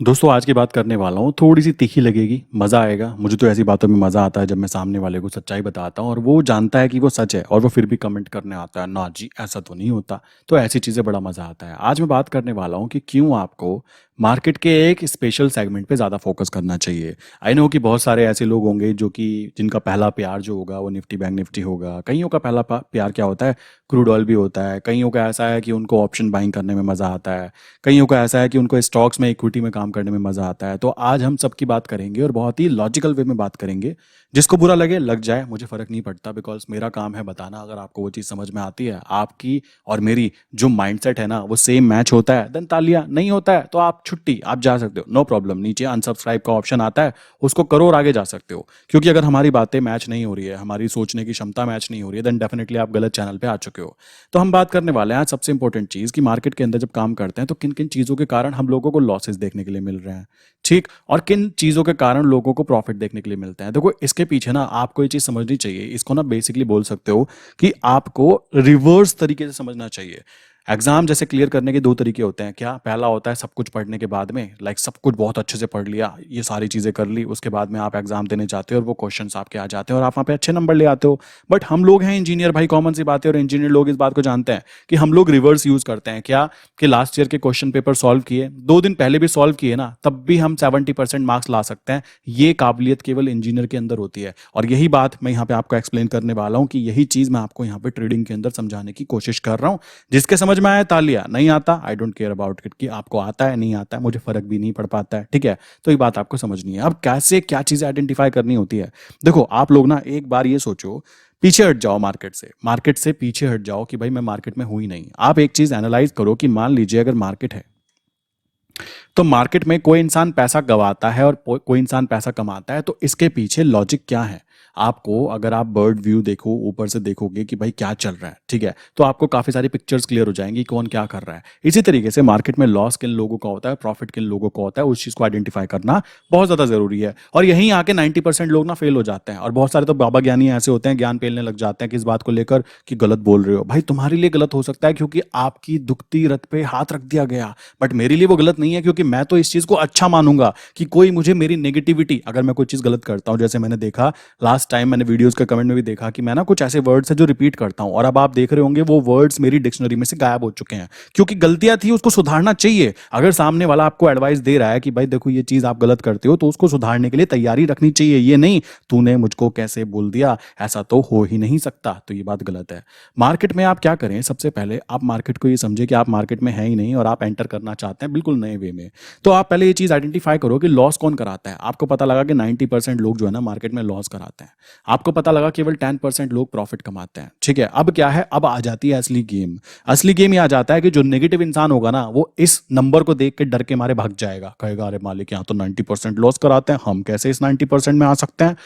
दोस्तों आज की बात करने वाला हूँ, थोड़ी सी तीखी लगेगी, मज़ा आएगा। मुझे तो ऐसी बातों में मज़ा आता है जब मैं सामने वाले को सच्चाई बताता हूँ और वो जानता है कि वो सच है और वो फिर भी कमेंट करने आता है, ना जी ऐसा तो नहीं होता। तो ऐसी चीज़ें बड़ा मज़ा आता है। आज मैं बात करने वाला हूँ कि क्यों आपको मार्केट के एक स्पेशल सेगमेंट पे ज़्यादा फोकस करना चाहिए। आई नो कि बहुत सारे ऐसे लोग होंगे जो कि जिनका पहला प्यार जो होगा वो निफ्टी बैंक निफ्टी होगा। कईयों का पहला प्यार क्या होता है, क्रूड ऑयल भी होता है। कईयों का ऐसा है कि उनको ऑप्शन बाइंग करने में मज़ा आता है। कईयों का ऐसा है कि उनको स्टॉक्स में इक्विटी में काम करने में मज़ा आता है। तो आज हम सबकी बात करेंगे और बहुत ही लॉजिकल वे में बात करेंगे। जिसको बुरा लगे लग जाए, मुझे फ़र्क नहीं पड़ता, बिकॉज़ मेरा काम है बताना। अगर आपको वो चीज़ समझ में आती है, आपकी और मेरी जो माइंडसेट है ना वो सेम मैच होता है, देन तालियां। नहीं होता है तो आप छुट्टी, आप जा सकते हो, नो प्रॉब्लम। नीचे अनसब्सक्राइब का ऑप्शन आता है, उसको करो और आगे जा सकते हो। क्योंकि अगर हमारी बातें मैच नहीं हो रही है, हमारी सोचने की क्षमता मैच नहीं हो रही है, देन डेफिनेटली आप गलत चैनल पे आ चुके हो। तो हम बात करने वाले हैं आज सबसे इंपॉर्टेंट चीज़ कि मार्केट के अंदर जब काम करते हैं तो किन किन चीज़ों के कारण हम लोगों को लॉसेस देखने के लिए मिल रहे हैं, ठीक, और किन चीज़ों के कारण लोगों को प्रॉफिट देखने के लिए मिलते हैं। देखो इसके पीछे ना आपको ये चीज़ समझनी चाहिए। इसको ना बेसिकली बोल सकते हो कि आपको रिवर्स तरीके से समझना चाहिए। एग्जाम जैसे क्लियर करने के दो तरीके होते हैं। क्या पहला होता है सब कुछ पढ़ने के बाद में, लाइक सब कुछ बहुत अच्छे से पढ़ लिया, ये सारी चीज़ें कर ली, उसके बाद में आप एग्जाम देने जाते हो और वो क्वेश्चंस आपके आ जाते हैं और आप वहाँ पे अच्छे नंबर ले आते हो। बट हम लोग हैं इंजीनियर भाई, कॉमन सी बात है, और इंजीनियर लोग इस बात को जानते हैं कि हम लोग रिवर्स यूज करते हैं। क्या कि लास्ट ईयर के क्वेश्चन पेपर सॉल्व किए, 2 दिन पहले भी सॉल्व किए ना, तब भी हम 70% मार्क्स ला सकते हैं। ये काबिलियत केवल इंजीनियर के अंदर होती है। और यही बात मैं यहाँ पे आपको एक्सप्लेन करने वाला हूँ कि यही चीज़ मैं आपको यहाँ पे ट्रेडिंग के अंदर समझाने की कोशिश कर रहा हूँ। जिसके समझ में आया तालिया, नहीं आता I don't care about it, कि आपको आता है नहीं आता है, मुझे फर्क भी नहीं पड़ पाता है, ठीक है। तो ये बात आपको समझनी है। अब कैसे क्या चीज़ें आइडेंटिफाई करनी होती है। देखो आप लोग ना एक बार ये सोचो, पीछे हट जाओ मार्केट से पीछे हट जाओ कि भाई मैं मार्केट में हूं ही नहीं। आप एक चीज एनालाइज करो कि मान लीजिए अगर मार्केट है तो मार्केट में कोई इंसान पैसा गवाता है और कोई इंसान पैसा कमाता है, तो इसके पीछे लॉजिक क्या है। आपको अगर आप बर्ड व्यू देखो, ऊपर से देखोगे कि भाई क्या चल रहा है, ठीक है, तो आपको काफी सारी पिक्चर्स क्लियर हो जाएंगी कौन क्या कर रहा है। इसी तरीके से मार्केट में लॉस किन लोगों का होता है, प्रॉफिट किन लोगों का होता है, उस चीज को आइडेंटिफाई करना बहुत ज्यादा जरूरी है। और यहीं आके 90% लोग ना फेल हो जाते हैं। और बहुत सारे तो बाबा ज्ञानी ऐसे होते हैं, ज्ञान पेलने लग जाते हैं कि इस बात को लेकर कि गलत बोल रहे हो। भाई तुम्हारे लिए गलत हो सकता है क्योंकि आपकी दुखती रथ पे हाथ रख दिया गया, बट मेरे लिए वो गलत नहीं है, क्योंकि मैं तो इस चीज को अच्छा मानूंगा कि कोई मुझे मेरी नेगेटिविटी, अगर मैं कोई चीज गलत करता हूं, जैसे मैंने देखा लास्ट टाइम, मैंने वीडियोस के कमेंट में भी देखा कि मैं ना कुछ ऐसे वर्ड्स है जो रिपीट करता हूं, और अब आप देख रहे होंगे वो वर्ड्स मेरी डिक्शनरी में से गायब हो चुके हैं, क्योंकि गलतियां थी, उसको सुधारना चाहिए। अगर सामने वाला आपको एडवाइस दे रहा है कि भाई देखो ये चीज आप गलत करते हो, तो उसको सुधारने के लिए तैयारी रखनी चाहिए। ये नहीं तूने मुझको कैसे बोल दिया, ऐसा तो हो ही नहीं सकता, तो ये बात गलत है। मार्केट में आप क्या करें, सबसे पहले आप मार्केट को ये समझे कि आप मार्केट में हैं ही नहीं और आप एंटर करना चाहते हैं बिल्कुल नए वे में। तो आप पहले ये चीज आइडेंटिफाई करो कि लॉस कौन कराता है। आपको पता लगा कि 90% लोग जो है ना मार्केट में लॉस कराते हैं। आपको पता लगा केवल 10% लोग प्रॉफिट कमाते हैं, ठीक है। अब क्या है, अब आ जाती है असली गेम। असली गेम ये आ जाता है कि जो नेगेटिव इंसान होगा ना, वो इस नंबर को देख के डर के मारे भाग जाएगा, कहेगा अरे मालिक यहाँ तो 90% लॉस कराते हैं, हम कैसे इस 90% में आ सकते हैं।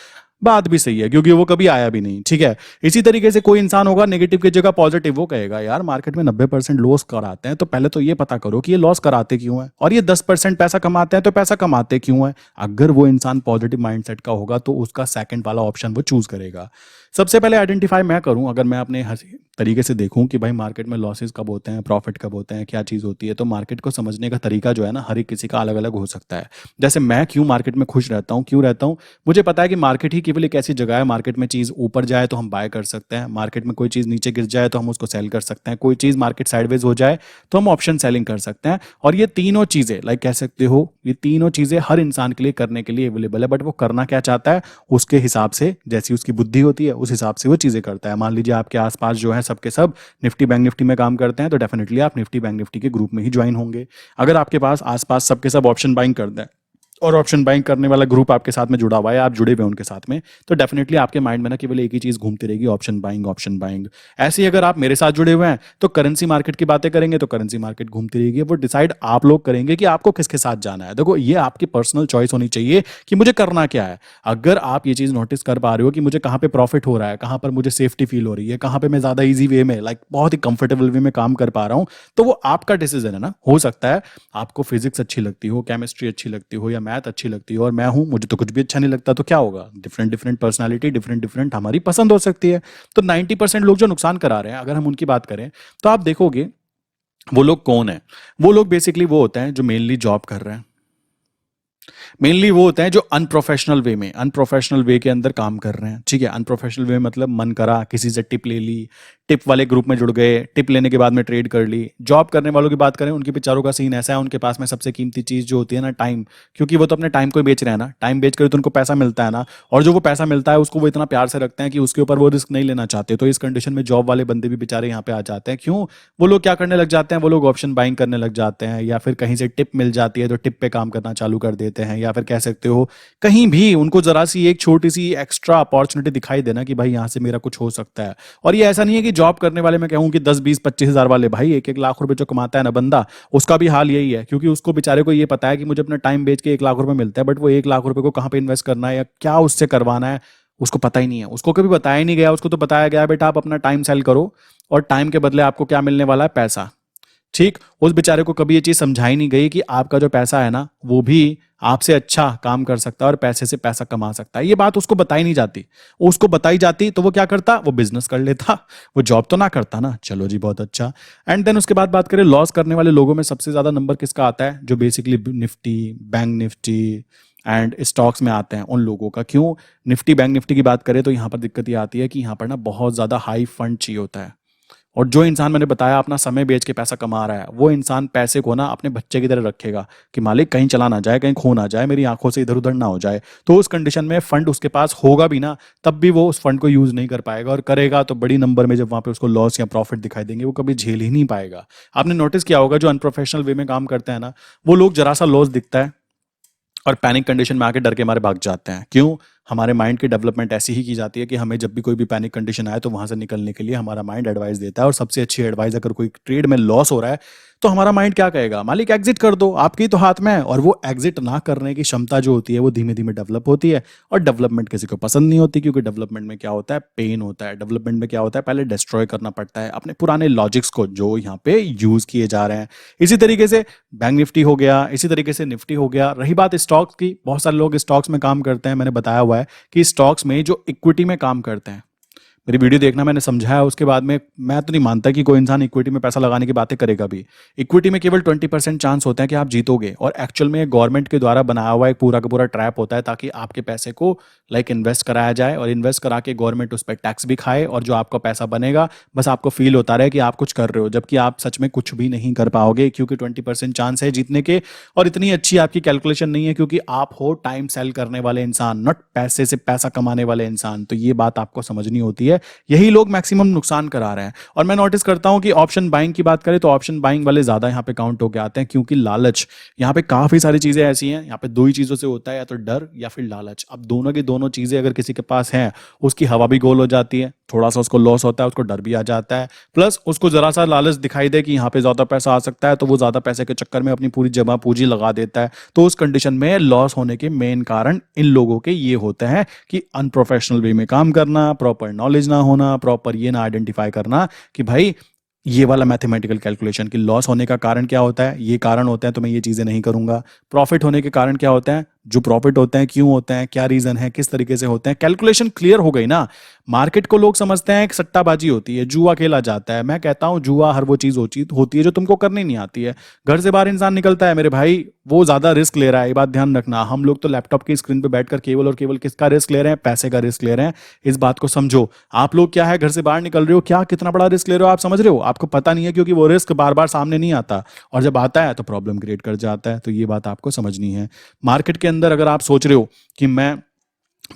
बात भी सही है, क्योंकि वो कभी आया भी नहीं, ठीक है। इसी तरीके से कोई इंसान होगा नेगेटिव की जगह पॉजिटिव, वो कहेगा यार मार्केट में 90% लॉस कराते हैं, तो पहले तो ये पता करो कि ये लॉस कराते क्यों है, और ये 10% पैसा कमाते हैं तो पैसा कमाते क्यों है। अगर वो इंसान पॉजिटिव माइंडसेट का होगा तो उसका सेकंड वाला ऑप्शन वो चूज करेगा। सबसे पहले आइडेंटिफाई मैं करूं, अगर मैं अपने तरीके से देखूं कि भाई मार्केट में लॉसेस कब होते हैं, प्रॉफिट कब होते हैं, क्या चीज़ होती है, तो मार्केट को समझने का तरीका जो है ना हर एक किसी का अलग अलग हो सकता है। जैसे मैं क्यों मार्केट में खुश रहता हूँ, क्यों रहता हूँ, मुझे पता है कि मार्केट ही केवल एक ऐसी जगह है, मार्केट में चीज़ ऊपर जाए तो हम बाय कर सकते हैं, मार्केट में कोई चीज़ नीचे गिर जाए तो हम उसको सेल कर सकते हैं, कोई चीज़ मार्केट साइडवेज हो जाए तो हम ऑप्शन सेलिंग कर सकते हैं। और ये तीनों चीज़ें, लाइक कह सकते हो, ये तीनों चीज़ें हर इंसान के लिए करने के लिए अवेलेबल है, बट वो करना क्या चाहता है उसके हिसाब से, जैसी उसकी बुद्धि होती है उस हिसाब से वो चीज़ें करता है। मान लीजिए आपके आसपास जो है सबके सब निफ्टी बैंक निफ्टी में काम करते हैं, तो डेफिनेटली आप निफ्टी बैंक निफ्टी के ग्रुप में ही ज्वाइन होंगे। अगर आपके पास आसपास सबके सब ऑप्शन बाइंग करते हैं और ऑप्शन बाइंग करने वाला ग्रुप आपके साथ में जुड़ा हुआ है, आप जुड़े हुए हैं उनके साथ में, तो डेफिनेटली आपके माइंड में ना केवल एक ही चीज घूमती रहेगी, ऑप्शन बाइंग ऑप्शन बाइंग। ऐसे ही अगर आप मेरे साथ जुड़े हुए हैं तो करेंसी मार्केट की बातें करेंगे तो करेंसी मार्केट घूमती रहेगी। वो डिसाइड आप लोग करेंगे कि आपको किसके साथ जाना है। देखो ये आपकी पर्सनल चॉइस होनी चाहिए कि मुझे करना क्या है। अगर आप ये चीज नोटिस कर पा रहे हो कि मुझे कहाँ पे प्रॉफिट हो रहा है, कहाँ पर मुझे सेफ्टी फील हो रही है, कहाँ पे मैं ज्यादा ईजी वे में, लाइक बहुत ही कंफर्टेबल वे में काम कर पा रहा हूँ, तो वो आपका डिसीजन है ना। हो सकता है आपको फिजिक्स अच्छी लगती हो, केमिस्ट्री अच्छी लगती हो, या मैथ अच्छी लगती हो, और मैं हूं मुझे तो कुछ भी अच्छा नहीं लगता, तो क्या होगा, different different personality, different different हमारी पसंद हो सकती है। तो 90% लोग जो नुकसान करा रहे हैं, अगर हम उनकी बात करें तो आप देखोगे वो लोग कौन है। वो लोग बेसिकली वो होते हैं जो मेनली जॉब कर रहे हैं, मेनली वो होते हैं जो अनप्रोफेशनल वे के अंदर काम कर रहे हैं, ठीक है। अनप्रोफेशनल वे मतलब मन करा किसी से टिप ले ली, टिप वाले ग्रुप में जुड़ गए, टिप लेने के बाद में ट्रेड कर ली। जॉब करने वालों की बात करें, उनके बेचारों का सीन ऐसा है, उनके पास में सबसे कीमती चीज जो होती है ना, टाइम, क्योंकि वो तो अपने टाइम को ही बेच रहे हैं ना, टाइम बेच कर तो उनको पैसा मिलता है ना, और जो वो पैसा मिलता है उसको वो इतना प्यार से रखते हैं कि उसके ऊपर वो रिस्क नहीं लेना चाहते। तो इस कंडीशन में जॉब वाले बंदे भी बेचारे यहाँ पे आ जाते हैं। क्यों? वो लोग क्या करने लग जाते हैं, वो लोग ऑप्शन बाइंग करने लग जाते हैं, या फिर कहीं से टिप मिल जाती है तो टिप पे काम करना चालू कर देते हैं, या फिर कह सकते हो कहीं भी उनको जरा सी एक छोटी सी एक्स्ट्रा अपॉर्चुनिटी दिखाई देना कि भाई यहाँ से मेरा कुछ हो सकता है। और ये ऐसा नहीं है कि जॉब करने वाले मैं कहूँ कि 10-20-25 हज़ार वाले, भाई 1-1 लाख रुपए जो कमाता है ना बंदा, उसका भी हाल यही है, क्योंकि उसको बेचारे को ये पता है कि मुझे अपना टाइम बेच के 1 लाख रुपए मिलता है, बट वो 1 लाख रुपए को कहाँ पे इन्वेस्ट करना है या क्या उससे करवाना है उसको पता ही नहीं है। उसको कभी बताया ही नहीं गया, उसको तो बताया गया बेटा आप अपना टाइम सेल करो और टाइम के बदले आपको क्या मिलने वाला है, पैसा। ठीक, उस बेचारे को कभी ये चीज समझाई नहीं गई कि आपका जो पैसा है ना वो भी आपसे अच्छा काम कर सकता है और पैसे से पैसा कमा सकता है। ये बात उसको बताई नहीं जाती। उसको बताई जाती तो वो क्या करता, वो बिजनेस कर लेता, वो जॉब तो ना करता ना। चलो जी, बहुत अच्छा। एंड देन उसके बाद बात करें लॉस करने वाले लोगों में सबसे ज्यादा नंबर किसका आता है, जो basically Nifty, bank Nifty and stocks में आते हैं उन लोगों का। क्यों? निफ्टी बैंक निफ्टी की बात करें तो यहाँ पर दिक्कत ये आती है कि यहाँ पर ना बहुत ज्यादा हाई फंड चाहिए होता है, और जो इंसान मैंने बताया अपना समय बेच के पैसा कमा रहा है, वो इंसान पैसे को ना अपने बच्चे की तरह रखेगा कि मालिक कहीं चला ना जाए, कहीं खो ना जाए, मेरी आंखों से इधर उधर ना हो जाए। तो उस कंडीशन में फंड उसके पास होगा भी ना, तब भी वो उस फंड को यूज नहीं कर पाएगा, और करेगा तो बड़ी नंबर में जब वहां पे उसको लॉस या प्रॉफिट दिखाई देंगे वो कभी झेल ही नहीं पाएगा। आपने नोटिस किया होगा जो अनप्रोफेशनल वे में काम करते हैं ना, वो लोग जरा सा लॉस दिखता है और पैनिक कंडीशन में आके डर के मारे भाग जाते हैं। क्यों? हमारे माइंड की डेवलपमेंट ऐसी ही की जाती है कि हमें जब भी कोई भी पैनिक कंडीशन आए तो वहां से निकलने के लिए हमारा माइंड एडवाइस देता है, और सबसे अच्छी एडवाइस, अगर कोई ट्रेड में लॉस हो रहा है तो हमारा माइंड क्या कहेगा, मालिक एग्जिट कर दो, आपके ही तो हाथ में है। और वो एग्जिट ना करने की क्षमता जो होती है वो धीमे धीमे डेवलप होती है, और डेवलपमेंट किसी को पसंद नहीं होती, क्योंकि डेवलपमेंट में क्या होता है, पेन होता है। डेवलपमेंट में क्या होता है, पहले डिस्ट्रॉय करना पड़ता है अपने पुराने लॉजिक्स को जो यहाँ पे यूज किए जा रहे हैं। इसी तरीके से बैंक निफ्टी हो गया, इसी तरीके से निफ्टी हो गया। रही बात स्टॉक्स की, बहुत सारे लोग स्टॉक्स में काम करते हैं, मैंने बताया हुआ है कि स्टॉक्स में जो इक्विटी में काम करते हैं, मेरी वीडियो देखना, मैंने समझाया उसके बाद में, मैं तो नहीं मानता कि कोई इंसान इक्विटी में पैसा लगाने की बातें करेगा भी। इक्विटी में केवल 20% चांस होता है कि आप जीतोगे, और एक्चुअल में गवर्नमेंट के द्वारा बनाया हुआ एक पूरा का पूरा ट्रैप होता है ताकि आपके पैसे को इन्वेस्ट कराया जाए, और इन्वेस्ट करा के गवर्नमेंट उस पर टैक्स भी खाए, और जो आपका पैसा बनेगा बस आपको फील होता रहे कि आप कुछ कर रहे हो, जबकि आप सच में कुछ भी नहीं कर पाओगे, क्योंकि 20% चांस है जीतने के, और इतनी अच्छी आपकी कैलकुलेशन नहीं है, क्योंकि आप हो टाइम सेल करने वाले इंसान, नॉट पैसे से पैसा कमाने वाले इंसान। तो ये बात आपको समझनी होती है। यही लोग मैक्सिमम नुकसान करा रहे हैं। और मैं नोटिस करता हूं कि ऑप्शन बाइंग की बात करें तो ऑप्शन बाइंग वाले ज्यादा यहाँ पे काउंट होके आते हैं, क्योंकि लालच, यहाँ पे काफी सारी चीजें ऐसी हैं, यहाँ पे दो ही चीजों से होता है, या तो डर या फिर लालच। अब दोनों की दोनों चीजें अगर किसी के पास हैं, उसकी हवा भी गोल हो जाती है, थोड़ा सा उसको लॉस होता है, उसको डर भी आ जाता है, प्लस उसको जरा सा लालच दिखाई दे कि यहाँ पे ज्यादा पैसा आ सकता है, तो वो ज्यादा पैसे के चक्कर में अपनी पूरी जमा पूंजी लगा देता है। तो उस कंडीशन में लॉस होने के मेन कारण इन लोगों के ये होते हैं कि अनप्रोफेशनल वे में काम करना, प्रॉपर नॉलेज ना होना, प्रॉपर ये ना आइडेंटिफाई करना कि भाई ये वाला मैथमेटिकल कैलकुलेशन कि लॉस होने का कारण क्या होता है, ये कारण होते हैं तो मैं ये चीजें नहीं करूंगा। प्रॉफिट होने के कारण क्या होते हैं, जो प्रॉफिट होते हैं क्यों होते हैं, क्या रीजन है, किस तरीके से होते हैं, कैलकुलेशन क्लियर हो गई ना। मार्केट को लोग समझते हैं कि सट्टाबाजी होती है, जुआ खेला जाता है। मैं कहता हूं जुआ हर वो चीज होती है जो तुमको करनी नहीं आती है। घर से बाहर इंसान निकलता है मेरे भाई, वो ज्यादा रिस्क ले रहा है, ये बात ध्यान रखना। हम लोग तो लैपटॉप की स्क्रीन पे बैठकर केवल और केवल किसका रिस्क ले रहे हैं, पैसे का रिस्क ले रहे हैं। इस बात को समझो। आप लोग क्या है, घर से बाहर निकल रहे हो, क्या कितना बड़ा रिस्क ले रहे हो, आप समझ रहे हो, आपको पता नहीं है, क्योंकि वो रिस्क बार बार सामने नहीं आता, और जब आता है तो प्रॉब्लम क्रिएट कर जाता है। तो ये बात आपको समझनी है। मार्केट के अंदर अगर आप सोच रहे हो कि मैं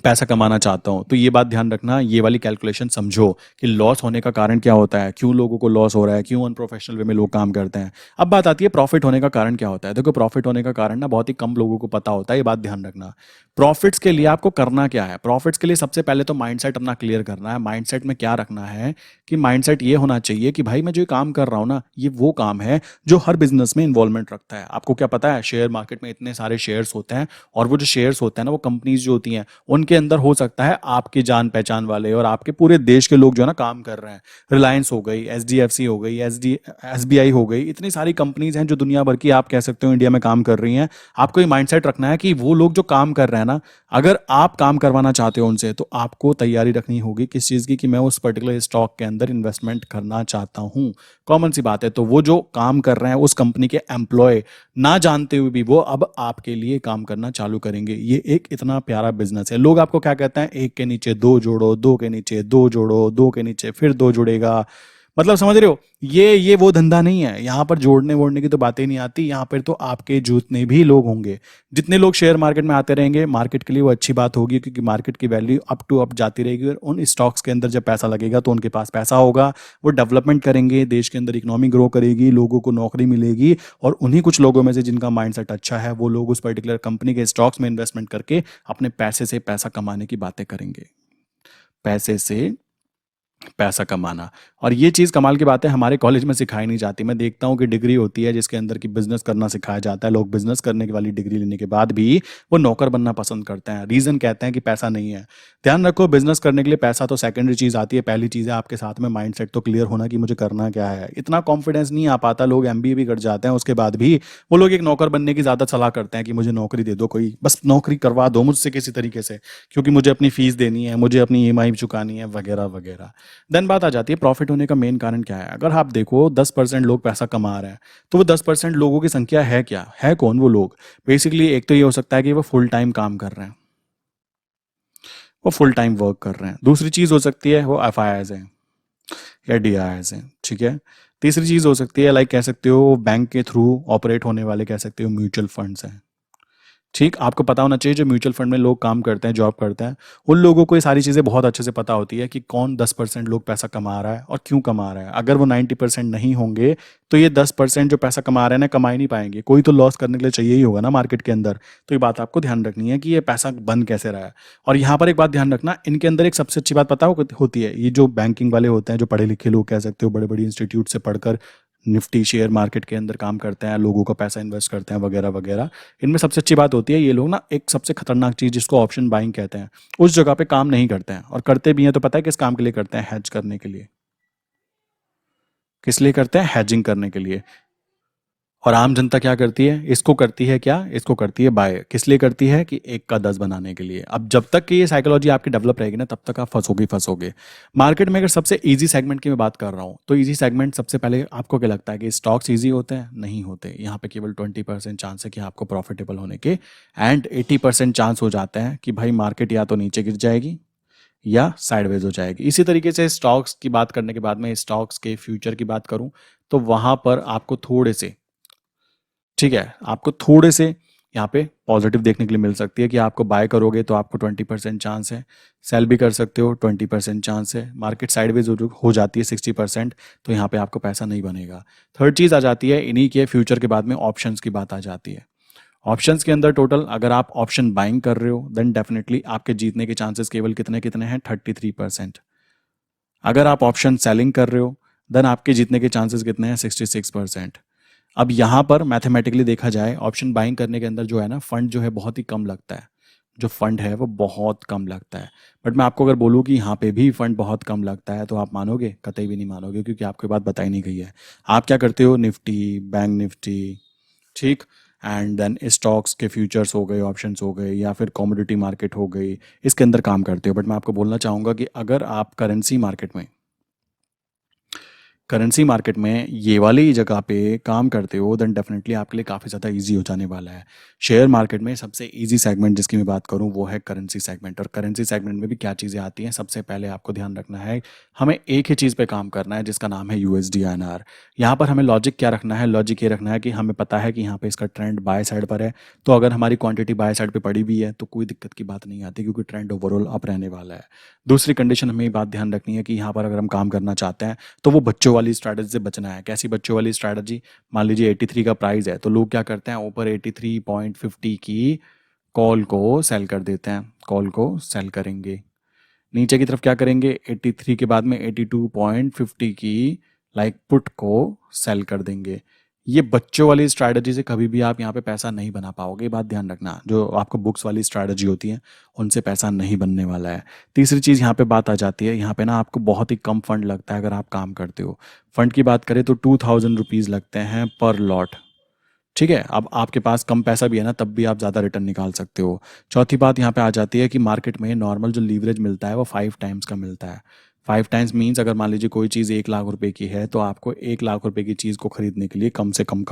पैसा कमाना चाहता हूं, तो ये बात ध्यान रखना, ये वाली कैलकुलेशन समझो कि लॉस होने का कारण क्या होता है, क्यों लोगों को लॉस हो रहा है, क्यों अनप्रोफेशनल वे में लोग काम करते हैं। अब बात आती है प्रॉफिट होने का कारण क्या होता है। देखो, प्रॉफिट होने का कारण ना बहुत ही कम लोगों को पता होता है, ये बात ध्यान रखना। प्रॉफिट्स के लिए आपको करना क्या है, प्रॉफिट्स के लिए सबसे पहले तो माइंडसेट अपना क्लियर करना है। माइंडसेट में क्या रखना है कि माइंडसेट ये होना चाहिए कि भाई मैं जो काम कर रहा हूं ना, ये वो काम है जो हर बिजनेस में इन्वॉल्वमेंट रखता है। आपको क्या पता है, शेयर मार्केट में इतने सारे शेयर्स होते हैं, और वो जो शेयर्स होते हैं ना, वो कंपनीज जो होती हैं उनके अंदर हो सकता है आपकी जान पहचान वाले और आपके पूरे देश के लोग जो है ना काम कर रहे हैं। रिलायंस हो गई, एचडीएफसी हो गई, एसबीआई हो गई, इतनी सारी कंपनीज हैं जो दुनिया भर की आप कह सकते हो इंडिया में काम कर रही हैं। आपको ये माइंडसेट रखना है कि वो लोग जो काम कर रहे हैं ना, अगर आप काम करवाना चाहते हो उनसे तो आपको तैयारी रखनी होगी किस चीज़ की, कि मैं उस पर्टिकुलर स्टॉक के अंदर इन्वेस्टमेंट करना चाहता हूँ। कॉमन सी बात है। तो वो जो काम कर रहे हैं उस कंपनी के एम्प्लॉय, ना जानते हुए भी वो अब आपके लिए काम करना चालू करेंगे। ये एक इतना प्यारा बिजनेस है। लोग आपको क्या कहते हैं, एक के नीचे दो जोड़ो, दो के नीचे दो जोड़ो, दो के नीचे फिर दो जुड़ेगा। मतलब समझ रहे हो, ये वो धंधा नहीं है। यहाँ पर जोड़ने वोड़ने की तो बातें नहीं आती। यहाँ पर तो आपके जितने भी लोग होंगे, जितने लोग शेयर मार्केट में आते रहेंगे, मार्केट के लिए वो अच्छी बात होगी, क्योंकि मार्केट की वैल्यू अप टू अप जाती रहेगी और उन स्टॉक्स के अंदर जब पैसा लगेगा तो उनके पास पैसा होगा, वो डेवलपमेंट करेंगे, देश के अंदर इकोनॉमी ग्रो करेगी, लोगों को नौकरी मिलेगी, और उन्हीं कुछ लोगों में से जिनका माइंडसेट अच्छा है वो लोग उस पर्टिकुलर कंपनी के स्टॉक्स में इन्वेस्टमेंट करके अपने पैसे से पैसा कमाने की बातें करेंगे। पैसे से पैसा कमाना। और ये चीज़ कमाल की बात है, हमारे कॉलेज में सिखाई नहीं जाती। मैं देखता हूँ कि डिग्री होती है जिसके अंदर कि बिजनेस करना सिखाया जाता है। लोग बिजनेस करने की वाली डिग्री लेने के बाद भी वो नौकर बनना पसंद करते हैं। रीज़न कहते हैं कि पैसा नहीं है। ध्यान रखो, बिजनेस करने के लिए पैसा तो सेकेंडरी चीज़ आती है। पहली चीज़ है आपके साथ में माइंडसेट तो क्लियर होना कि मुझे करना क्या है। इतना कॉन्फिडेंस नहीं आ पाता, लोग एमबीए भी कर जाते हैं, उसके बाद भी वो लोग एक नौकर बनने की ज़्यादा सलाह करते हैं कि मुझे नौकरी दे दो, कोई बस नौकरी करवा दो मुझसे किसी तरीके से, क्योंकि मुझे अपनी फीस देनी है, मुझे अपनी ईएमआई चुकानी है, वगैरह वगैरह। देन बात आ जाती है प्रॉफिट होने का मेन कारण क्या है। अगर आप देखो 10% लोग पैसा कमा रहे हैं, तो वो 10% लोगों की संख्या है क्या, है कौन वो लोग। बेसिकली एक तो ये हो सकता है कि वो फुल टाइम काम कर रहे हैं, वो फुल टाइम वर्क कर रहे हैं। दूसरी चीज़ हो सकती है वो एफआईआईज हैं या डीआईआईज हैं, ठीक है। तीसरी चीज़ हो सकती है, लाइक कह सकते हो बैंक के थ्रू ऑपरेट होने वाले, कह सकते हो म्यूचुअल फंड्स हैं। ठीक, आपको पता होना चाहिए जो म्यूचुअल फंड में लोग काम करते हैं, जॉब करते हैं, उन लोगों को ये सारी चीज़ें बहुत अच्छे से पता होती है कि कौन 10% लोग पैसा कमा रहा है और क्यों कमा रहा है। अगर वो 90% नहीं होंगे तो ये 10% जो पैसा कमा रहे हैं ना, कमा ही नहीं पाएंगे। कोई तो लॉस करने के लिए चाहिए ही होगा ना मार्केट के अंदर। तो ये बात आपको ध्यान रखनी है कि ये पैसा बन कैसे रहा है। और यहाँ पर एक बात ध्यान रखना, इनके अंदर एक सबसे अच्छी बात पता होती है, ये जो बैंकिंग वाले होते हैं, जो पढ़े लिखे लोग कह सकते हो, बड़े बड़े इंस्टीट्यूट से पढ़कर निफ्टी शेयर मार्केट के अंदर काम करते हैं, लोगों का पैसा इन्वेस्ट करते हैं, वगैरह वगैरह। इनमें सबसे अच्छी बात होती है, ये लोग ना एक सबसे खतरनाक चीज़ जिसको ऑप्शन बाइंग कहते हैं, उस जगह पे काम नहीं करते हैं। और करते भी हैं तो पता है किस काम के लिए करते हैं, हेज करने के लिए। किस लिए करते हैं, हेजिंग करने के लिए। और आम जनता क्या करती है, इसको करती है क्या, इसको करती है बाय। किस लिए करती है, कि एक का 10 बनाने के लिए। अब जब तक कि ये साइकोलॉजी आपकी डेवलप रहेगी ना, तब तक आप फंसोगे फंसोगे मार्केट में। अगर सबसे इजी सेगमेंट की मैं बात कर रहा हूँ, तो इजी सेगमेंट सबसे पहले आपको क्या लगता है कि स्टॉक्स इजी होते हैं, नहीं होते। यहाँ पे केवल 20% चांस है कि आपको प्रॉफिटेबल होने के, एंड 80% चांस हो जाते हैं कि भाई मार्केट या तो नीचे गिर जाएगी या साइडवेज हो जाएगी। इसी तरीके से स्टॉक्स की बात करने के बाद में स्टॉक्स के फ्यूचर की बात करूं, तो वहां पर आपको थोड़े से, ठीक है, आपको थोड़े से यहाँ पे पॉजिटिव देखने के लिए मिल सकती है कि आपको बाय करोगे तो आपको 20% चांस है, सेल भी कर सकते हो 20% चांस है। मार्केट साइडवेज हो जाती है 60%, तो यहाँ पे आपको पैसा नहीं बनेगा। थर्ड चीज़ आ जाती है इन्हीं के फ्यूचर के बाद में ऑप्शंस की बात आ जाती है। ऑप्शंस के अंदर टोटल अगर आप ऑप्शन बाइंग कर रहे हो, देन डेफिनेटली आपके जीतने के चांसेस केवल कितने कितने हैं, 33%। अगर आप ऑप्शन सेलिंग कर रहे हो, देन आपके जीतने के चांसेस कितने हैं, 66%। अब यहाँ पर मैथमेटिकली देखा जाए, ऑप्शन बाइंग करने के अंदर जो है ना, फंड जो है बहुत ही कम लगता है। जो फंड है वो बहुत कम लगता है। बट मैं आपको अगर बोलूँ कि यहाँ पे भी फंड बहुत कम लगता है, तो आप मानोगे, कतई भी नहीं मानोगे, क्योंकि आपको ये बात बताई नहीं गई है। आप क्या करते हो, निफ्टी, बैंक निफ्टी, ठीक, एंड देन स्टॉक्स के फ्यूचर्स हो गए, ऑप्शंस हो गए, या फिर कमोडिटी मार्केट हो गई, इसके अंदर काम करते हो। बट मैं आपको बोलना चाहूँगा कि अगर आप करेंसी मार्केट में ये वाली जगह पे काम करते हो, देन डेफिनेटली आपके लिए काफ़ी ज़्यादा इजी हो जाने वाला है। शेयर मार्केट में सबसे इजी सेगमेंट जिसकी मैं बात करूं वो है करेंसी सेगमेंट। और करेंसी सेगमेंट में भी क्या चीज़ें आती हैं, सबसे पहले आपको ध्यान रखना है, हमें एक ही चीज़ पे काम करना है जिसका नाम है यूएसडी आईएनआर। यहाँ पर हमें लॉजिक क्या रखना है, लॉजिक ये रखना है कि हमें पता है कि यहाँ पे इसका ट्रेंड बाय साइड पर है, तो अगर हमारी क्वांटिटी बाय साइड पे पड़ी भी है तो कोई दिक्कत की बात नहीं आती, क्योंकि ट्रेंड ओवरऑल अप रहने वाला है। दूसरी कंडीशन हमें ये बात ध्यान रखनी है कि यहाँ पर अगर हम काम करना चाहते हैं तो वो बच्चों वाली स्ट्रैटेजी से बचना है। कैसी बच्चों वाली स्ट्रैटेजी, मान लीजिए 83 का प्राइस है, तो लोग क्या करते हैं, ऊपर 83.50 की कॉल को सेल कर देते हैं, कॉल को सेल करेंगे। नीचे की तरफ क्या करेंगे, 83 के बाद में 82.50 की लाइक पुट को सेल कर देंगे। ये बच्चों वाली स्ट्रैटेजी से कभी भी आप यहाँ पे पैसा नहीं बना पाओगे, ये बात ध्यान रखना। जो आपको बुक्स वाली स्ट्रैटेजी होती है उनसे पैसा नहीं बनने वाला है। तीसरी चीज़ यहाँ पे बात आ जाती है, यहाँ पे ना आपको बहुत ही कम फंड लगता है अगर आप काम करते हो। फंड की बात करें तो 2000 रुपीज़ लगते हैं पर लॉट, ठीक है, अब आपके पास कम पैसा भी है ना, तब भी आप ज़्यादा रिटर्न निकाल सकते हो। चौथी बात यहाँ पे आ जाती है कि मार्केट में नॉर्मल जो लीवरेज मिलता है वो 5 टाइम्स का मिलता है। 5 टाइम्स मीन्स अगर मान लीजिए कोई चीज़ 1 लाख रुपए की है तो आपको 1 लाख रुपए की चीज़ को खरीदने के लिए कम से कम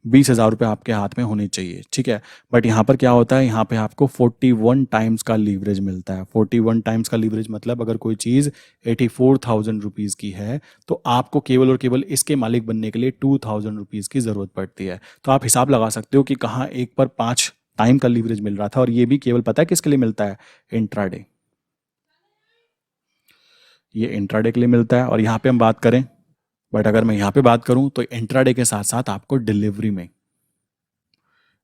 20,000 रुपये आपके हाथ में होने चाहिए। ठीक है, बट यहाँ पर क्या होता है, यहाँ पे आपको 41 टाइम्स का लीवरेज मिलता है। 41 टाइम्स का लीवरेज मतलब अगर कोई चीज़ 84,000 रुपीज़ की है तो आपको केवल और केवल इसके मालिक बनने के लिए 2,000 रुपीज़ की ज़रूरत पड़ती है। तो आप हिसाब लगा सकते हो कि कहाँ 1 पर 5 टाइम का लीवरेज मिल रहा था, और ये भी केवल पता है किसके लिए मिलता है, इंट्राडे। ये इंट्राडे के लिए मिलता है। और यहाँ पे हम बात करें, बट अगर मैं यहाँ पे बात करूँ तो इंट्राडे के साथ साथ आपको डिलीवरी में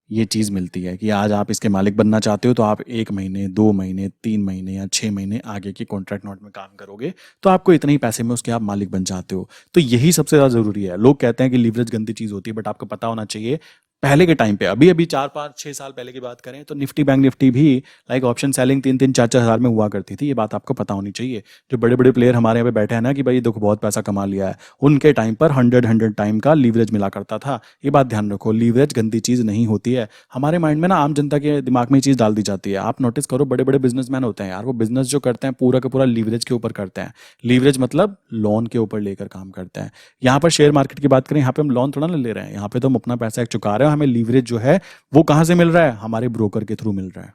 ये चीज़ मिलती है कि आज आप इसके मालिक बनना चाहते हो तो आप 1 महीने, 2 महीने, 3 महीने या 6 महीने आगे की कॉन्ट्रैक्ट नोट में काम करोगे तो आपको इतने ही पैसे में उसके आप मालिक बन जाते हो। तो यही सबसे ज़्यादा ज़रूरी है। लोग कहते हैं कि लीवरेज गंदी चीज़ होती है, बट आपको पता होना चाहिए पहले के टाइम पे, अभी अभी 4 5 6 साल पहले की बात करें तो निफ्टी बैंक निफ्टी भी लाइक ऑप्शन सेलिंग 3 3 4 4 हज़ार में हुआ करती थी। ये बात आपको पता होनी चाहिए। जो बड़े बड़े प्लेयर हमारे यहाँ पे बैठे हैं ना कि भाई देखो बहुत पैसा कमा लिया है, उनके टाइम पर 100 टाइम का लीवरेज मिला करता था। ये बात ध्यान रखो, लीवरेज गंदी चीज़ नहीं होती है। हमारे माइंड में ना आम जनता के दिमाग में ये चीज़ डाल दी जाती है। आप नोटिस करो, बड़े बड़े बिजनेसमैन होते हैं यार, वो बिजनेस जो करते हैं पूरा का पूरा लीवरेज के ऊपर करते हैं। लीवरेज मतलब लोन के ऊपर लेकर काम करते हैं। यहाँ पर शेयर मार्केट की बात करें, यहाँ पे हम लोन थोड़ा ना ले रहे हैं, यहाँ पे तो हम अपना पैसा एक चुका रहे हैं। हमें लीवरेज जो है वो कहाँ से मिल रहा है, हमारे ब्रोकर के थ्रू मिल रहा है।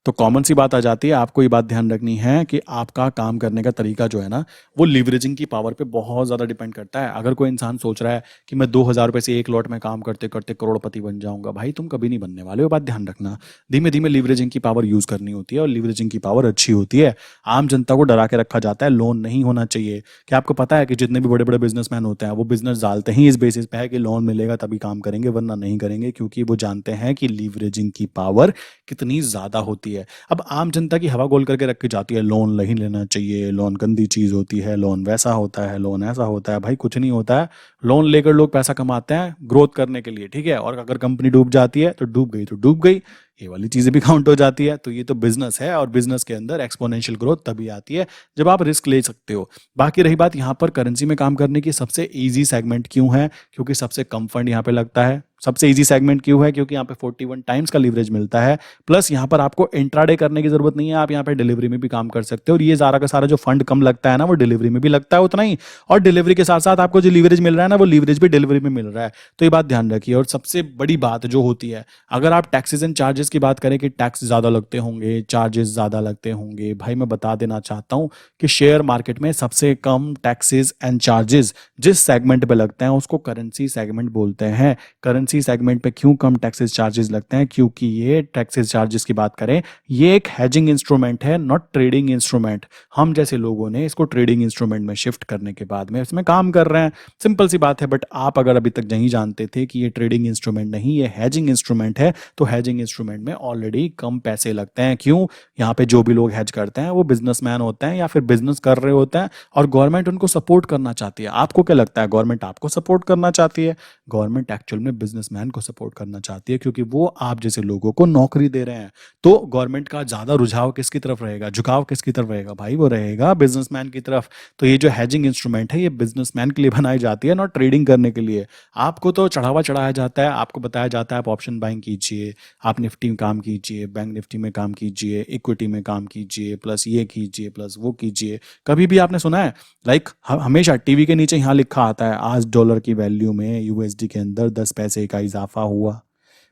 तो कॉमन सी बात आ जाती है, आपको ये बात ध्यान रखनी है कि आपका काम करने का तरीका जो है ना वो लीवरेजिंग की पावर पे बहुत ज़्यादा डिपेंड करता है। अगर कोई इंसान सोच रहा है कि मैं 2,000 रुपये से एक लॉट में काम करते करते करोड़पति बन जाऊंगा, भाई तुम कभी नहीं बनने वाले हो। बात ध्यान रखना, धीमे धीमे लीवरेजिंग की पावर यूज़ करनी होती है और लीवरेजिंग की पावर अच्छी होती है। आम जनता को डरा के रखा जाता है, लोन नहीं होना चाहिए। क्या आपको पता है कि जितने भी बड़े बड़े बिजनेसमैन होते हैं वो बिजनेस डालते ही इस बेसिस पे है कि लोन मिलेगा तभी काम करेंगे, वरना नहीं करेंगे, क्योंकि वो जानते हैं कि लीवरेजिंग की पावर कितनी ज़्यादा होती है। अब आम जनता की हवा गोल करके रखी जाती है, लोन नहीं लेना चाहिए, लोन गंदी चीज़ होती है, लोन वैसा होता है, लोन ऐसा होता है। भाई कुछ नहीं होता है। लोन लेकर लोग पैसा कमाते हैं ग्रोथ करने के लिए, ठीक है, और अगर कंपनी डूब जाती है तो डूब गई तो डूब गई, ये वाली चीज़ें भी काउंट हो जाती है। तो ये तो बिजनेस है, और बिजनेस के अंदर एक्सपोनेंशियल ग्रोथ तभी आती है जब आप रिस्क ले सकते हो। बाकी रही बात यहाँ पर करेंसी में काम करने की, सबसे इजी सेगमेंट क्यों है, क्योंकि सबसे कम फंड यहाँ पे लगता है। सबसे इजी सेगमेंट क्यों है, क्योंकि यहाँ पे 41 टाइम्स का लीवरेज मिलता है, प्लस यहाँ पर आपको इंट्राडे करने की जरूरत नहीं है, आप यहाँ पे डिलीवरी में भी काम कर सकते हो। और ये सारा का सारा जो फंड कम लगता है ना वो डिलीवरी में भी लगता है उतना ही, और डिलीवरी के साथ साथ आपको जो लीवरेज मिल रहा है ना वो लीवरेज भी डिलीवरी में मिल रहा है। तो ये बात ध्यान रखिए। और सबसे बड़ी बात जो होती है, अगर आप टैक्सेस एंड चार्जेस की बात करें कि टैक्स ज़्यादा लगते होंगे, चार्जेस ज़्यादा लगते होंगे, भाई मैं बता देना चाहता हूँ कि शेयर मार्केट में सबसे कम टैक्सेस एंड चार्जेस जिस सेगमेंट पे लगते हैं उसको करेंसी सेगमेंट बोलते हैं। करेंसी सेगमेंट पे क्यों कम टैक्सेस चार्जेस लगते हैं, क्योंकि ये टैक्सेस चार्जेस की बात करें, ये एक हेजिंग इंस्ट्रूमेंट है, नॉट ट्रेडिंग इंस्ट्रूमेंट। हम जैसे लोगों ने इसको ट्रेडिंग इंस्ट्रूमेंट में शिफ्ट करने के बाद में इसमें काम कर रहे हैं। सिंपल सी बात है। बट आप अगर अभी तक नहीं जानते थे कि ये ट्रेडिंग इंस्ट्रूमेंट नहीं, ये हेजिंग इंस्ट्रूमेंट है, तो हेजिंग इंस्ट्रूमेंट में ऑलरेडी कम पैसे लगते हैं। क्यों? यहाँ पे जो भी लोग हेज करते हैं वो बिजनेसमैन होते हैं या फिर बिजनेस कर रहे होते हैं, और गवर्नमेंट उनको सपोर्ट करना चाहती है। आपको क्या लगता है, गवर्नमेंट आपको सपोर्ट करना चाहती है? गवर्नमेंट एक्चुअल में बिजनेसमैन को सपोर्ट करना चाहती है, क्योंकि वो आप जैसे लोगों को नौकरी दे रहे हैं। तो गवर्नमेंट का ज्यादा रुझाव किसकी तरफ रहेगा, झुकाव किसकी तरफ रहेगा? भाई वो रहेगा बिजनेसमैन की तरफ। तो ये जो हेजिंग इंस्ट्रूमेंट है ये बिजनेसमैन के लिए बनाई जाती है, नॉट ट्रेडिंग करने के लिए। आपको तो चढ़ावा चढ़ाया जाता है, आपको बताया जाता है आप ऑप्शन बाइंग कीजिए, आप निफ्टी में काम कीजिए, बैंक निफ्टी में काम कीजिए, इक्विटी में काम कीजिए, प्लस ये कीजिए, प्लस वो कीजिए। कभी भी आपने सुना है लाइक हमेशा टीवी के नीचे यहाँ लिखा आता है आज डॉलर की वैल्यू में यूएसडी के अंदर 10 पैसे का इजाफा हुआ?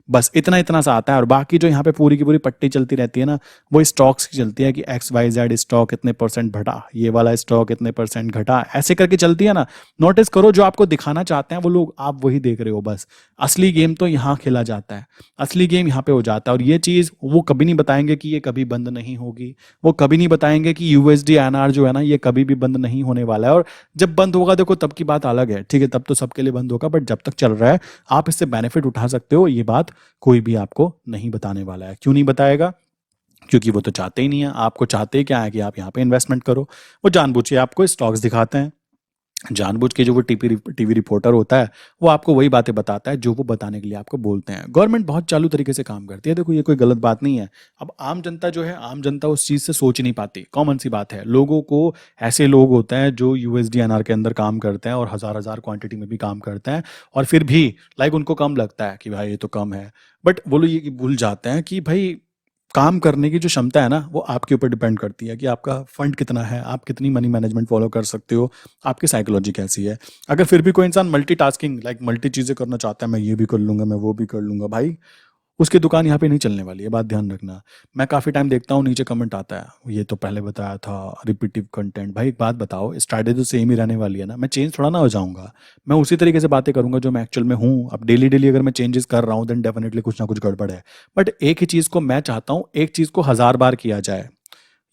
बस इतना इतना सा आता है। और बाकी जो यहाँ पे पूरी की पूरी पट्टी चलती रहती है ना, वो स्टॉक्स की चलती है कि XYZ स्टॉक इतने परसेंट घटा, ये वाला स्टॉक इतने परसेंट घटा, ऐसे करके चलती है ना। नोटिस करो, जो आपको दिखाना चाहते हैं वो लोग, आप वही देख रहे हो बस। असली गेम तो यहाँ खेला जाता है, असली गेम यहाँ पे हो जाता है। और ये चीज़ वो कभी नहीं बताएंगे कि ये कभी बंद नहीं होगी, वो कभी नहीं बताएंगे कि USD INR जो है ना ये कभी भी बंद नहीं होने वाला है। और जब बंद होगा देखो तब की बात अलग है, ठीक है, तब तो सबके लिए बंद होगा, बट जब तक चल रहा है आप इससे बेनिफिट उठा सकते हो। ये बात कोई भी आपको नहीं बताने वाला है। क्यों नहीं बताएगा? क्योंकि वो तो चाहते ही नहीं है। आपको चाहते क्या है कि आप यहाँ पे इन्वेस्टमेंट करो। वो जानबूझ के आपको स्टॉक्स दिखाते हैं, जानबूझ के जो वो टीवी रिपोर्टर होता है, वो आपको वही बातें बताता है जो वो बताने के लिए आपको बोलते हैं। गवर्नमेंट बहुत चालू तरीके से काम करती है, देखो ये कोई गलत बात नहीं है। अब आम जनता जो है, आम जनता उस चीज़ से सोच नहीं पाती, कॉमन सी बात है। लोगों को, ऐसे लोग होते हैं जो यूएसडीएनआर के अंदर काम करते हैं और हज़ार-हज़ार क्वांटिटी में भी काम करते हैं, और फिर भी लाइक उनको कम लगता है कि भाई ये तो कम है। बट वो लोग ये भूल जाते हैं कि भाई काम करने की जो क्षमता है ना, वो आपके ऊपर डिपेंड करती है कि आपका फंड कितना है, आप कितनी मनी मैनेजमेंट फॉलो कर सकते हो, आपकी साइकोलॉजी कैसी है। अगर फिर भी कोई इंसान मल्टीटास्किंग लाइक मल्टी चीज़ें करना चाहता है, मैं ये भी कर लूँगा, मैं वो भी कर लूँगा, भाई उसकी दुकान यहाँ पे नहीं चलने वाली है, बात ध्यान रखना। मैं काफ़ी टाइम देखता हूँ नीचे कमेंट आता है, ये तो पहले बताया था, रिपीटिव कंटेंट। भाई एक बात बताओ, स्ट्रैटेजी तो सेम ही रहने वाली है ना, मैं चेंज थोड़ा ना हो जाऊँगा। मैं उसी तरीके से बातें करूँगा जो मैं एक्चुअल में हूँ। अब डेली-डेली अगर मैं चेंजेस कर रहा हूँ, देन डेफिनिटली कुछ ना कुछ गड़बड़ है। बट एक ही चीज़ को मैं चाहता हूँ, एक चीज़ को हज़ार बार किया जाए।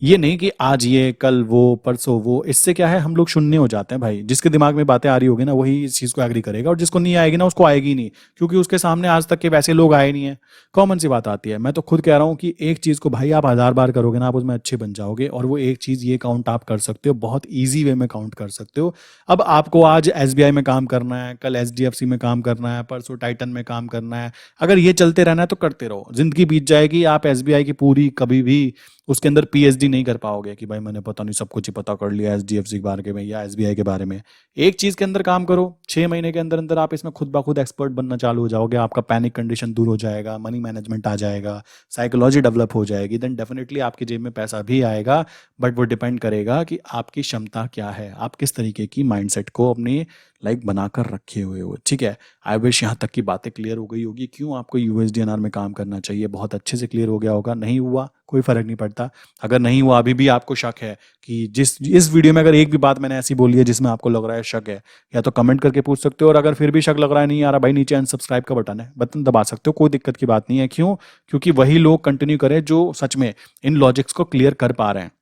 ये नहीं कि आज ये, कल वो, परसों वो। इससे क्या है, हम लोग शून्य हो जाते हैं भाई। जिसके दिमाग में बातें आ रही होगी ना, वही इस चीज़ को एग्री करेगा, और जिसको नहीं आएगी ना, उसको आएगी ही नहीं, क्योंकि उसके सामने आज तक के वैसे लोग आए नहीं है। कॉमन सी बात आती है। मैं तो खुद कह रहा हूँ कि एक चीज़ को भाई आप हज़ार बार करोगे ना, आप उसमें अच्छे बन जाओगे। और वो एक चीज़ ये काउंट आप कर सकते हो, बहुत ईज़ी वे में काउंट कर सकते हो। अब आपको आज एसबीआई में काम करना है, कल एचडीएफसी में काम करना है, परसों टाइटन में काम करना है। अगर ये चलते रहना है तो करते रहो, ज़िंदगी बीत जाएगी। आप एसबीआई की पूरी कभी भी उसके अंदर पीएचडी नहीं कर पाओगे कि भाई मैंने पता नहीं सब कुछ ही पता कर लिया एचडीएफसी के बारे में या एसबीआई के बारे में। एक चीज़ के अंदर काम करो, 6 महीने के अंदर अंदर आप इसमें खुद ब खुद एक्सपर्ट बनना चालू हो जाओगे। आपका पैनिक कंडीशन दूर हो जाएगा, मनी मैनेजमेंट आ जाएगा, साइकोलॉजी डेवलप हो जाएगी। देन डेफिनेटली आपकी जेब में पैसा भी आएगा। बट वो डिपेंड करेगा कि आपकी क्षमता क्या है, आप किस तरीके की माइंडसेट को अपनी लाइक बनाकर रखे हुए हो। ठीक है, आई विश यहाँ तक की बातें क्लियर हो गई होगी, क्यों आपको यूएसडीएनआर में काम करना चाहिए, बहुत अच्छे से क्लियर हो गया होगा। नहीं हुआ कोई फर्क नहीं पड़ता। अगर नहीं हुआ, अभी भी आपको शक है कि जिस इस वीडियो में अगर एक भी बात मैंने ऐसी बोली है जिसमें आपको लग रहा है शक है, या तो कमेंट करके पूछ सकते हो। और अगर फिर भी शक लग रहा है, नहीं आ रहा भाई, नीचे अनसब्सक्राइब का बटन है, बटन दबा सकते हो, कोई दिक्कत की बात नहीं है। क्यों? क्योंकि वही लोग कंटिन्यू करें जो सच में इन लॉजिक्स को क्लियर कर पा रहे हैं।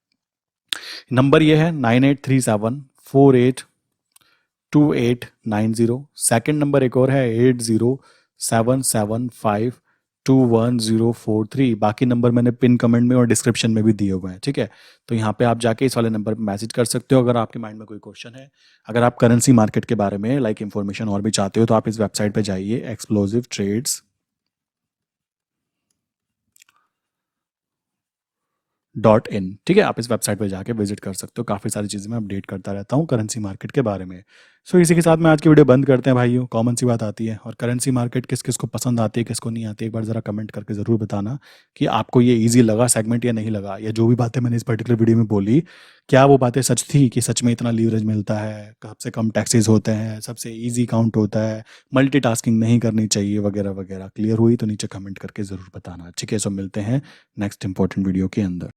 नंबर ये है 9837482890। सेकंड नंबर एक और है 8077521043। बाकी नंबर मैंने पिन कमेंट में और डिस्क्रिप्शन में भी दिए हुए हैं। ठीक है, तो यहाँ पे आप जाके इस वाले नंबर पे मैसेज कर सकते हो अगर आपके माइंड में कोई क्वेश्चन है। अगर आप करेंसी मार्केट के बारे में लाइक इन्फॉर्मेशन और भी चाहते हो, तो आप इस वेबसाइट पे जाइए, explosivtrades.in। ठीक है, आप इस वेबसाइट पे जाके विजिट कर सकते हो। काफ़ी सारी चीज़ें मैं अपडेट करता रहता हूँ करेंसी मार्केट के बारे में। सो इसी के साथ में आज की वीडियो बंद करते हैं भाइयों। कॉमन सी बात आती है, और करेंसी मार्केट किस किस को पसंद आती है, किसको नहीं आती, एक बार ज़रा कमेंट करके ज़रूर बताना कि आपको ये ईजी लगा सेगमेंट या नहीं लगा, या जो भी बातें मैंने इस पर्टिकुलर वीडियो में बोली, क्या वो बातें सच थी कि सच में इतना लीवरेज मिलता है, सबसे कम टैक्सेस होते हैं, सबसे ईजी काउंट होता है, मल्टीटास्किंग नहीं करनी चाहिए, वगैरह वगैरह। क्लियर हुई तो नीचे कमेंट करके ज़रूर बताना। ठीक है, सो मिलते हैं नेक्स्ट इंपॉर्टेंट वीडियो के अंदर।